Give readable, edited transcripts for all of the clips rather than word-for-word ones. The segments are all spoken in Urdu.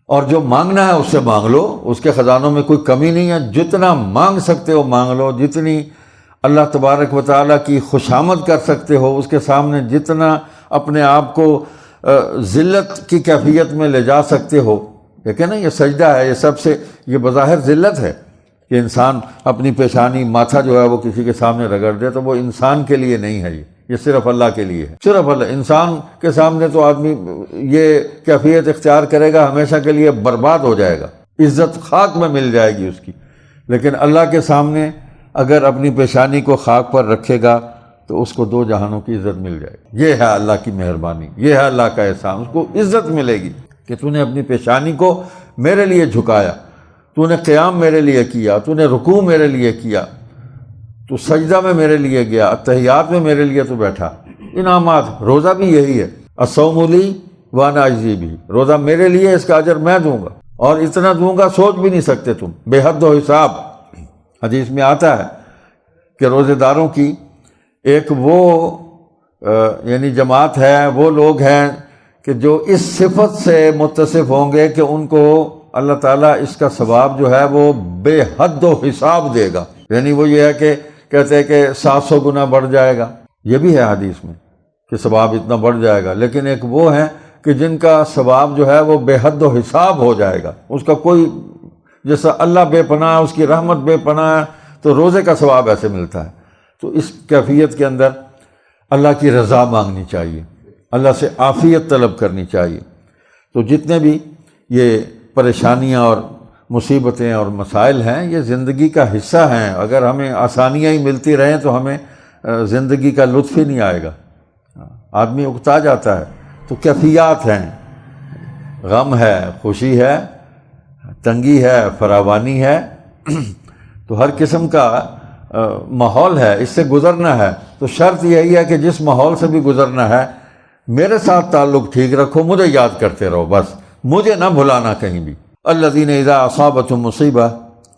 اور جو مانگنا ہے اس سے مانگ لو، اس کے خزانوں میں کوئی کمی نہیں ہے، جتنا مانگ سکتے ہو مانگ لو، جتنی اللہ تبارک و تعالیٰ کی خوشامد کر سکتے ہو، اس کے سامنے جتنا اپنے آپ کو ذلت کی کیفیت میں لے جا سکتے ہو۔ دیکھیں نا، یہ سجدہ ہے، یہ سب سے، یہ بظاہر ذلت ہے کہ انسان اپنی پیشانی، ماتھا جو ہے وہ کسی کے سامنے رگڑ دے، تو وہ انسان کے لیے نہیں ہے، یہ صرف اللہ کے لیے ہے، صرف اللہ۔ انسان کے سامنے تو آدمی یہ کیفیت اختیار کرے گا ہمیشہ کے لیے برباد ہو جائے گا، عزت خاک میں مل جائے گی اس کی۔ لیکن اللہ کے سامنے اگر اپنی پیشانی کو خاک پر رکھے گا تو اس کو دو جہانوں کی عزت مل جائے گی۔ یہ ہے اللہ کی مہربانی، یہ ہے اللہ کا احسان، اس کو عزت ملے گی کہ تو نے اپنی پیشانی کو میرے لیے جھکایا، تو نے قیام میرے لیے کیا، تو نے رکوع میرے لیے کیا، تو سجدہ میں میرے لیے گیا، اتحیات میں میرے لیے تو بیٹھا۔ انعامات، روزہ بھی یہی ہے، الصوم لی وانا اجزی بھی، روزہ میرے لیے، اس کا اجر میں دوں گا، اور اتنا دوں گا سوچ بھی نہیں سکتے تم، بے حد و حساب۔ حدیث میں آتا ہے کہ روزے داروں کی ایک وہ یعنی جماعت ہے، وہ لوگ ہیں کہ جو اس صفت سے متصف ہوں گے کہ ان کو اللہ تعالیٰ اس کا ثواب جو ہے وہ بے حد و حساب دے گا، یعنی وہ یہ ہے کہ کہتے ہیں کہ 700 گنا بڑھ جائے گا، یہ بھی ہے حدیث میں کہ ثواب اتنا بڑھ جائے گا۔ لیکن ایک وہ ہیں کہ جن کا ثواب جو ہے وہ بے حد و حساب ہو جائے گا، اس کا کوئی، جیسا اللہ بے پناہ، اس کی رحمت بے پناہ، تو روزے کا ثواب ایسے ملتا ہے۔ تو اس کیفیت کے اندر اللہ کی رضا مانگنی چاہیے، اللہ سے عافیت طلب کرنی چاہیے۔ تو جتنے بھی یہ پریشانیاں اور مصیبتیں اور مسائل ہیں، یہ زندگی کا حصہ ہیں۔ اگر ہمیں آسانیاں ہی ملتی رہیں تو ہمیں زندگی کا لطف ہی نہیں آئے گا، آدمی اکتا جاتا ہے۔ تو کیفیات ہیں، غم ہے، خوشی ہے، تنگی ہے، فراوانی ہے، تو ہر قسم کا ماحول ہے، اس سے گزرنا ہے۔ تو شرط یہی ہے کہ جس ماحول سے بھی گزرنا ہے، میرے ساتھ تعلق ٹھیک رکھو، مجھے یاد کرتے رہو، بس مجھے نہ بھلانا کہیں بھی۔ الذین اذا اصابتهم مصیبہ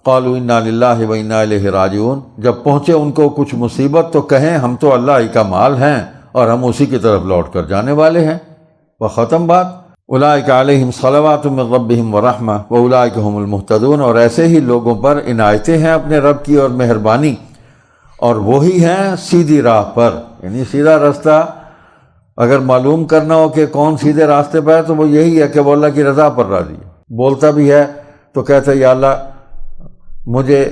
قالوا انا للہ و انا الیہ راجعون، جب پہنچے ان کو کچھ مصیبت تو کہیں ہم تو اللہ ہی کا مال ہیں اور ہم اسی کی طرف لوٹ کر جانے والے ہیں، وہ ختم بات۔ اولئک علیہم صلوات من ربہم ورحمہ واولئک هم المہتدون، اور ایسے ہی لوگوں پر عنایتیں ہیں اپنے رب کی اور مہربانی، اور وہی ہیں سیدھی راہ پر۔ یعنی سیدھا راستہ اگر معلوم کرنا ہو کہ کون سیدھے راستے پر ہے تو وہ یہی ہے کہ وہ اللہ کی رضا پر راضی ہے۔ بولتا بھی ہے تو کہتا ہے یا اللہ مجھے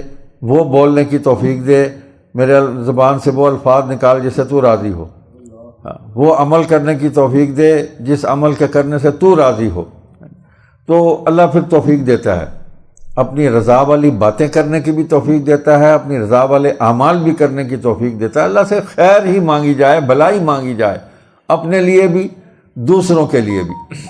وہ بولنے کی توفیق دے، میرے زبان سے وہ الفاظ نکال جس سے تو راضی ہو، وہ عمل کرنے کی توفیق دے جس عمل کے کرنے سے تو راضی ہو۔ تو اللہ پھر توفیق دیتا ہے، اپنی رضا والی باتیں کرنے کی بھی توفیق دیتا ہے، اپنی رضا والے اعمال بھی کرنے کی توفیق دیتا ہے۔ اللہ سے خیر ہی مانگی جائے، بھلائی مانگی جائے، اپنے لیے بھی دوسروں کے لیے بھی۔